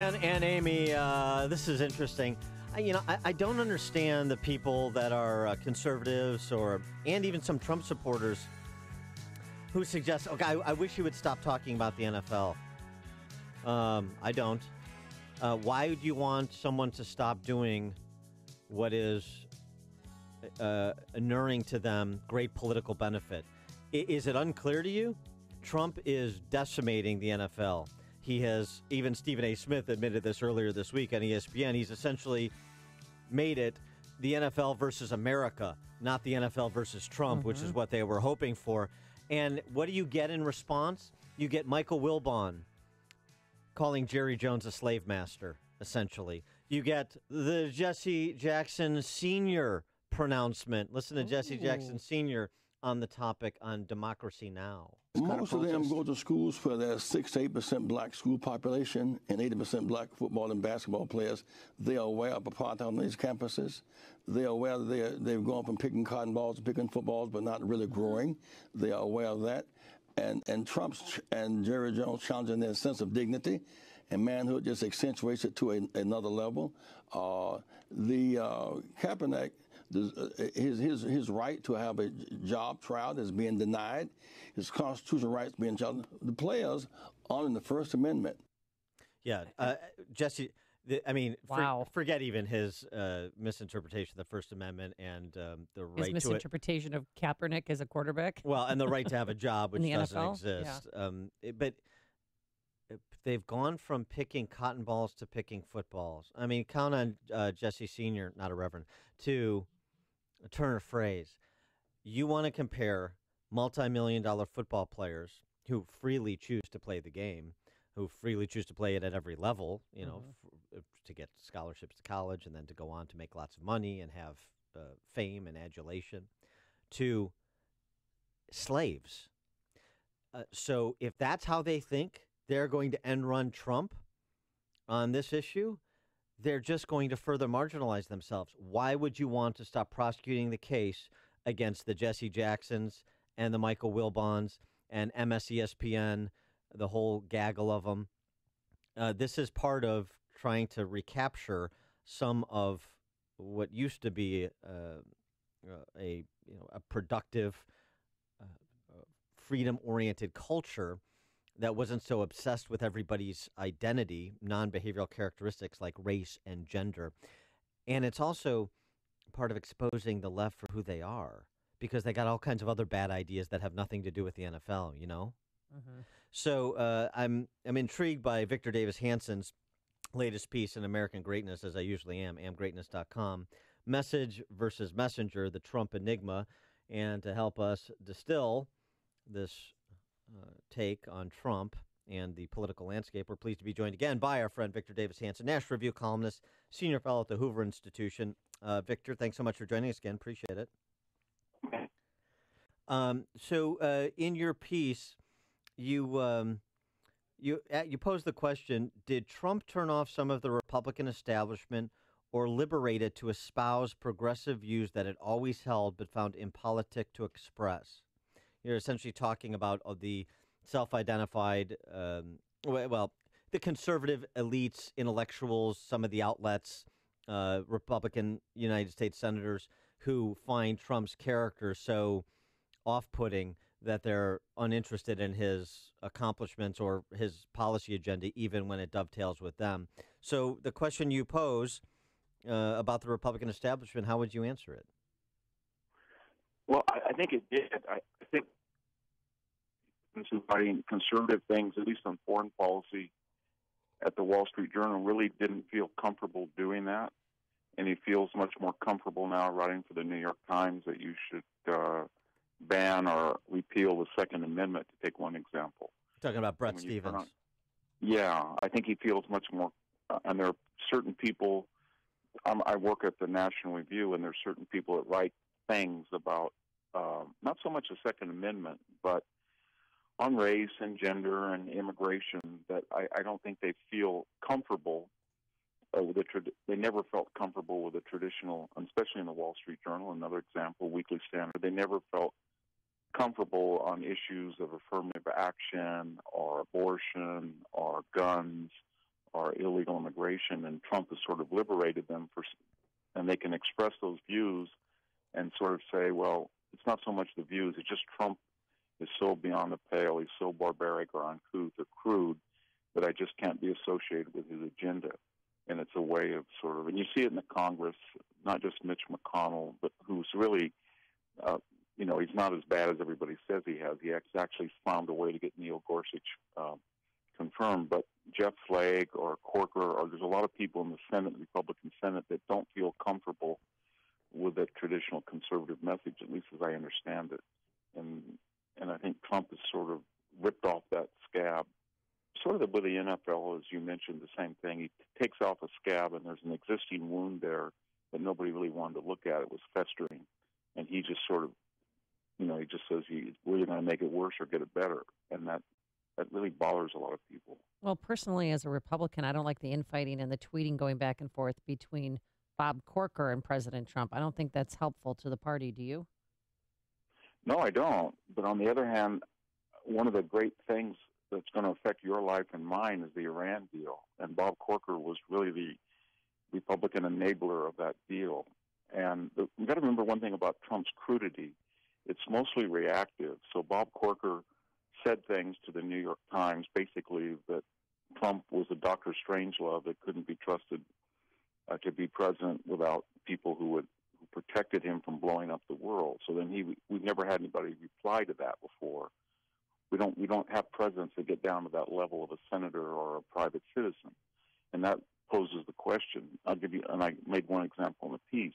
And Amy, this is interesting. I don't understand the people that are conservatives and even some Trump supporters who suggest, okay, I wish you would stop talking about the NFL. I don't. Why would you want someone to stop doing what is inuring to them great political benefit? Is it unclear to you? Trump is decimating the NFL. He has, even Stephen A. Smith admitted this earlier this week on ESPN, he's essentially made it the NFL versus America, not the NFL versus Trump, which is what they were hoping for. And what do you get in response? You get Michael Wilbon calling Jerry Jones a slave master, essentially. You get the Jesse Jackson Sr. pronouncement. Listen to Jesse Jackson Sr. on the topic on Democracy Now! Most of them go to schools where there's 6 to 8% black school population and 80% black football and basketball players. They are aware of apartheid on these campuses. They are aware that they've gone from picking cotton balls to picking footballs, but not really growing. They are aware of that. And Trump's and Jerry Jones challenging their sense of dignity and manhood just accentuates it to another level. Kaepernick, his right to have a job trial is being denied. His constitutional rights being challenged. The players are in the First Amendment. Yeah, Jesse. Forget even his misinterpretation of the First Amendment and the right his misinterpretation of Kaepernick as a quarterback. Well, and the right to have a job, which doesn't NFL? exist. Yeah. But they've gone from picking cotton balls to picking footballs. I mean, count on Jesse Sr., not a reverend, to turn a phrase. You want to compare multi-million-dollar football players who freely choose to play the game, who freely choose to play it at every level, to get scholarships to college and then to go on to make lots of money and have fame and adulation, to slaves. So if that's how they think they're going to end run Trump on this issue, they're just going to further marginalize themselves. Why would you want to stop prosecuting the case against the Jesse Jacksons and the Michael Wilbons and MSESPN, the whole gaggle of them? This is part of trying to recapture some of what used to be a productive, freedom-oriented culture that wasn't so obsessed with everybody's identity, non-behavioral characteristics like race and gender. And it's also part of exposing the left for who they are, because they got all kinds of other bad ideas that have nothing to do with the NFL, you know? So I'm intrigued by Victor Davis Hanson's latest piece in American Greatness, as I usually amgreatness.com, Message versus Messenger, the Trump Enigma. And to help us distill this take on Trump and the political landscape, we're pleased to be joined again by our friend Victor Davis Hanson, National Review columnist, senior fellow at the Hoover Institution. Victor, thanks so much for joining us again. Appreciate it. So in your piece, you posed the question: did Trump turn off some of the Republican establishment or liberate it to espouse progressive views that it always held but found impolitic to express? You're essentially talking about the self-identified, the conservative elites, intellectuals, some of the outlets, Republican United States senators who find Trump's character so off-putting that they're uninterested in his accomplishments or his policy agenda, even when it dovetails with them. So the question you pose about the Republican establishment, how would you answer it? Well, I think it did. I think writing conservative things, at least on foreign policy, at the Wall Street Journal, really didn't feel comfortable doing that. And he feels much more comfortable now writing for the New York Times that you should ban or repeal the Second Amendment, to take one example. Talking about Brett Stevens. Yeah, I think he feels much more, and there are certain people, I work at the National Review, and there are certain people that write things about not so much the Second Amendment, but on race and gender and immigration that I don't think they feel comfortable with they never felt comfortable with the traditional, especially in the Wall Street Journal, another example, Weekly Standard. They never felt comfortable on issues of affirmative action or abortion or guns are illegal immigration, and Trump has sort of liberated them and they can express those views and sort of say, well, it's not so much the views, it's just Trump is so beyond the pale, he's so barbaric or uncouth or crude that I just can't be associated with his agenda. And it's a way of sort of, and you see it in the Congress, not just Mitch McConnell, but who's really, he's not as bad as everybody says he has. He actually found a way to get Neil Gorsuch confirmed. But Jeff Flake or Corker, or there's a lot of people in the Senate, the Republican Senate, that don't feel comfortable with that traditional conservative message, at least as I understand it. And I think Trump has sort of ripped off that scab. Sort of with the NFL, as you mentioned, the same thing. He takes off a scab, and there's an existing wound there that nobody really wanted to look at. It was festering. And he just sort of, he just says, we're either going to make it worse or get it better. And that really bothers a lot of people. Well, personally, as a Republican, I don't like the infighting and the tweeting going back and forth between Bob Corker and President Trump. I don't think that's helpful to the party. Do you? No, I don't. But on the other hand, one of the great things that's going to affect your life and mine is the Iran deal. And Bob Corker was really the Republican enabler of that deal. And we've got to remember one thing about Trump's crudity. It's mostly reactive. So Bob Corker said things to the New York Times, basically that Trump was a Dr. Strangelove that couldn't be trusted to be president without people who protected him from blowing up the world. So then we've never had anybody reply to that before. We don't have presidents that get down to that level of a senator or a private citizen, and that poses the question. I'll give you, and I made one example in the piece.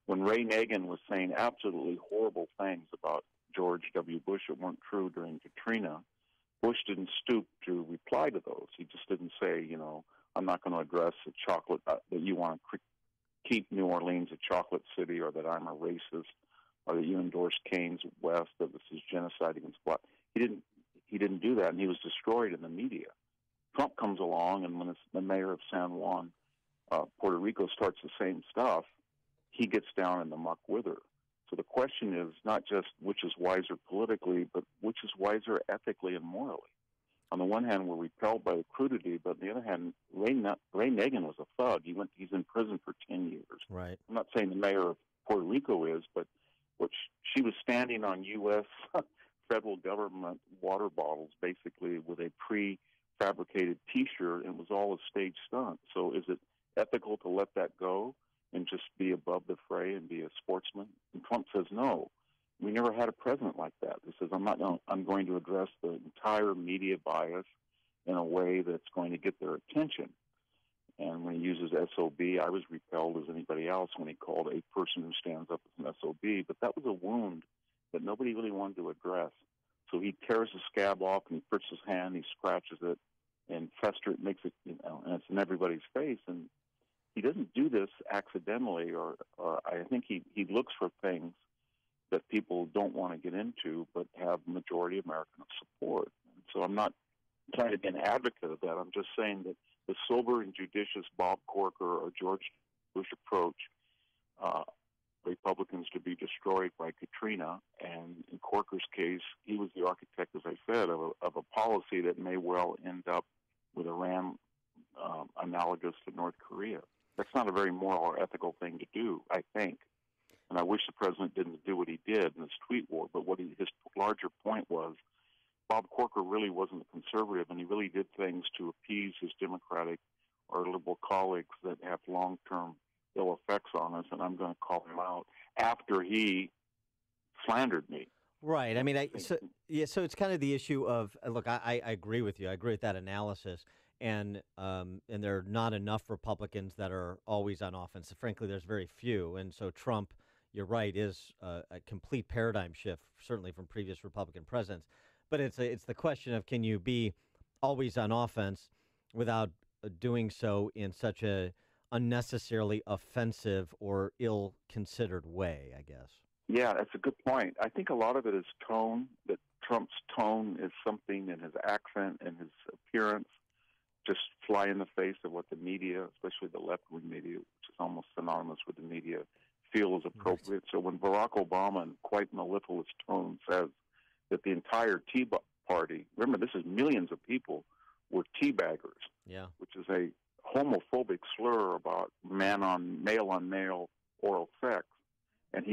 When Ray Nagin was saying absolutely horrible things about George W. Bush that weren't true during Katrina, Bush didn't stoop to reply to those. He just didn't say, I'm not going to address the chocolate that you want to keep New Orleans a chocolate city, or that I'm a racist, or that you endorse Keynes West, that this is genocide against black. He didn't do that, and he was destroyed in the media. Trump comes along, and when the mayor of San Juan, Puerto Rico, starts the same stuff, he gets down in the muck with her. So the question is not just which is wiser politically, but which is wiser ethically and morally. On the one hand, we're repelled by the crudity, but on the other hand, Ray Nagin was a thug. He's in prison for 10 years. Right. I'm not saying the mayor of Puerto Rico is, but she was standing on U.S. federal government water bottles, basically, with a prefabricated T-shirt, and it was all a stage stunt. So is it ethical to let that go and just be above the fray and be a sportsman? And Trump says no. We never had a president like that. He says, I'm going to address the entire media bias in a way that's going to get their attention. And when he uses SOB, I was repelled as anybody else when he called a person who stands up as an SOB. But that was a wound that nobody really wanted to address. So he tears the scab off, and he puts his hand, he scratches it, and it makes it, and it's in everybody's face. And he doesn't do this accidentally, or I think he looks for things that people don't want to get into, but have majority American support. And so I'm not trying to be an advocate of that. I'm just saying that the sober and judicious Bob Corker or George Bush approach, Republicans to be destroyed by Katrina, and in Corker's case, he was the architect, as I said, of a policy that may well end up with Iran analogous to North Korea. That's not a very moral or ethical thing to do, I think. And I wish the president didn't do what he did in this tweet war. But his larger point was, Bob Corker really wasn't a conservative, and he really did things to appease his Democratic or liberal colleagues that have long-term ill effects on us, and I'm going to call him out after he slandered me. Right. I mean, so it's kind of the issue of, look, I agree with you. I agree with that analysis. And there are not enough Republicans that are always on offense. Frankly, there's very few. And so Trump, you're right, is a complete paradigm shift, certainly from previous Republican presidents. But it's the question of, can you be always on offense without doing so in such a unnecessarily offensive or ill-considered way, I guess. Yeah, that's a good point. I think a lot of it is tone, that Trump's tone is something in his accent and his appearance just fly in the face of what the media, especially the left-wing media, which is almost synonymous with the media, feel is appropriate. Right. So when Barack Obama, in quite mellifluous tone, says that the entire Tea Party, remember this is millions of people, were teabaggers, yeah, which is a homophobic slur about male on male oral sex, and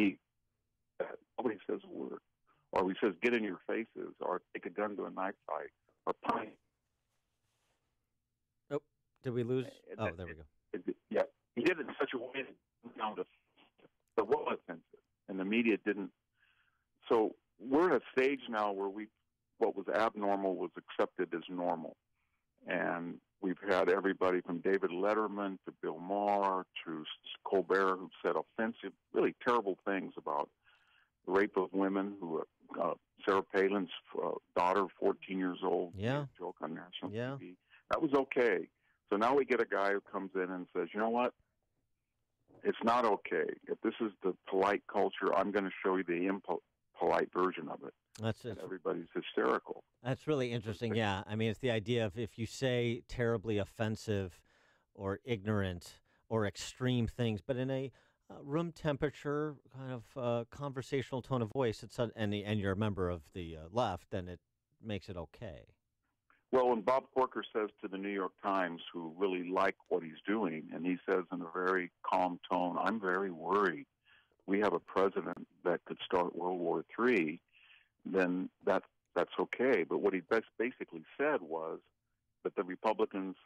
nobody says a word, or he says get in your faces, or take a gun to a knife fight, or punch. Oh, did we lose? Oh, there we go. Yeah, he did it in such a way that down to the was offensive, and the media didn't. So we're at a stage now where what was abnormal was accepted as normal, and we've had everybody from David Letterman to Bill Maher to Colbert who said offensive, really terrible things about the rape of women. Sarah Palin's daughter, 14 years old, Yeah, joke on national yeah. TV. That was okay. So now we get a guy who comes in and says, you know what? It's not okay. If this is the polite culture, I'm going to show you the impolite version of it. That's and everybody's hysterical. That's really interesting. Yeah, I mean, it's the idea of if you say terribly offensive or ignorant or extreme things, but in a room temperature kind of conversational tone of voice, and you're a member of the left, then it makes it okay. Well, when Bob Corker says to the New York Times, who really like what he's doing, and he says in a very calm tone, I'm very worried. We have a president that could start World War III, then that's okay. But what he basically said was that the Republicans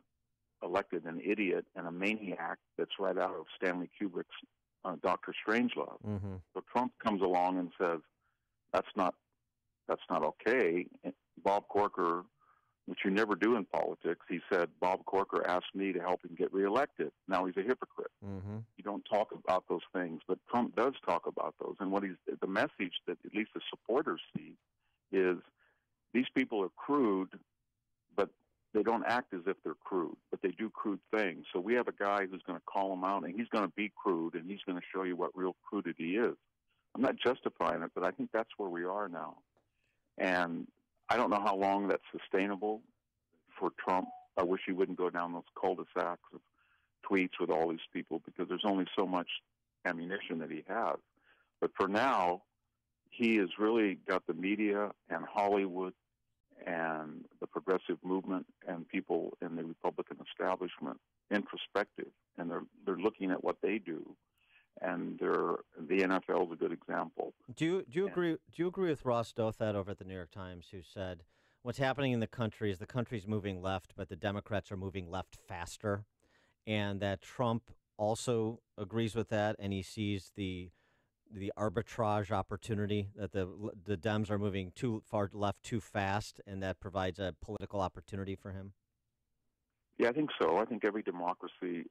elected an idiot and a maniac that's right out of Stanley Kubrick's Dr. Strangelove. Mm-hmm. So Trump comes along and says, that's not okay. And Bob Corker, which you never do in politics, he said, Bob Corker asked me to help him get reelected. Now he's a hypocrite. Mm-hmm. You don't talk about those things, but Trump does talk about those. And the message that at least the supporters see is these people are crude, but they don't act as if they're crude, but they do crude things. So we have a guy who's going to call them out, and he's going to be crude, and he's going to show you what real crudity is. I'm not justifying it, but I think that's where we are now. And I don't know how long that's sustainable for Trump. I wish he wouldn't go down those cul-de-sacs of tweets with all these people because there's only so much ammunition that he has. But for now, he has really got the media and Hollywood and the progressive movement and people in the Republican establishment introspective, and they're looking at what they do. And the NFL is a good example. Do you agree? Do you agree with Ross Douthat over at the New York Times, who said what's happening in the country is the country's moving left, but the Democrats are moving left faster, and that Trump also agrees with that, and he sees the arbitrage opportunity that the Dems are moving too far left too fast, and that provides a political opportunity for him? Yeah, I think so. I think every democracy,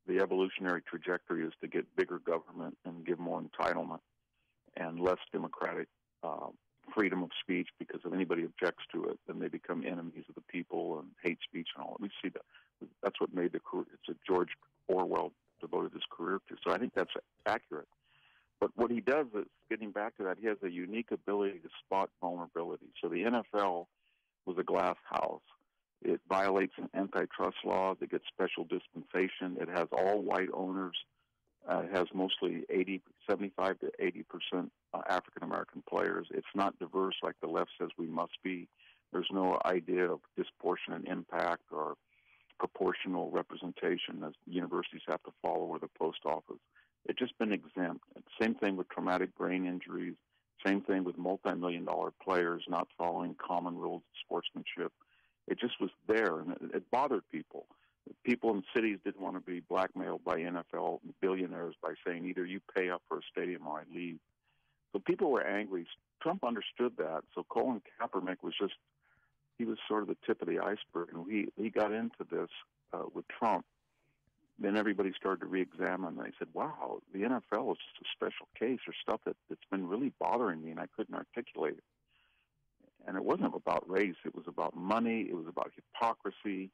the evolutionary trajectory is to get bigger government and give more entitlement and less democratic freedom of speech, because if anybody objects to it, then they become enemies of the people and hate speech and all. We see that. That's what made it's a George Orwell devoted his career to. So I think that's accurate. But what he does is, getting back to that, he has a unique ability to spot vulnerability. So the NFL was a glass house. It violates an antitrust law. It gets special dispensation. It has all white owners. It has mostly 75 to 80% African-American players. It's not diverse like the left says we must be. There's no idea of disproportionate impact or proportional representation as universities have to follow or the post office. It's just been exempt. Same thing with traumatic brain injuries. Same thing with multi-million-dollar players not following common rules of sportsmanship. It just was there, and it bothered people. People in cities didn't want to be blackmailed by NFL billionaires by saying either you pay up for a stadium or I leave. So people were angry. Trump understood that. So Colin Kaepernick was sort of the tip of the iceberg, and he got into this with Trump. Then everybody started to re-examine, and they said, wow, the NFL is just a special case or stuff that's been really bothering me, and I couldn't articulate it. And it wasn't about race. It was about money. It was about hypocrisy.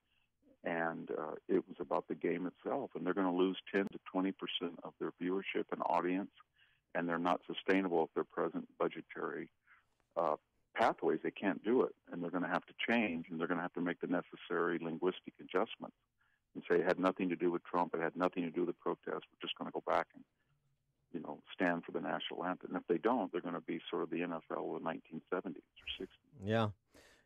And it was about the game itself. And they're going to lose 10 to 20% of their viewership and audience, and they're not sustainable if their present budgetary pathways. They can't do it. And they're going to have to change, and they're going to have to make the necessary linguistic adjustments and say it had nothing to do with Trump. It had nothing to do with the protest. We're just going to go back and stand for the national anthem. And if they don't, they're going to be sort of the NFL of the 1970s or 60s. Yeah.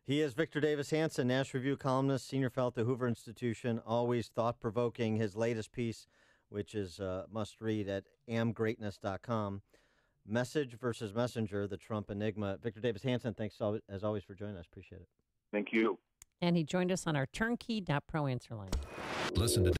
He is Victor Davis Hanson, National Review columnist, senior fellow at the Hoover Institution, always thought-provoking. His latest piece, which is must-read at amgreatness.com, Message versus Messenger, the Trump Enigma. Victor Davis Hanson, thanks as always for joining us. Appreciate it. Thank you. And he joined us on our turnkey.pro answer line. Listen to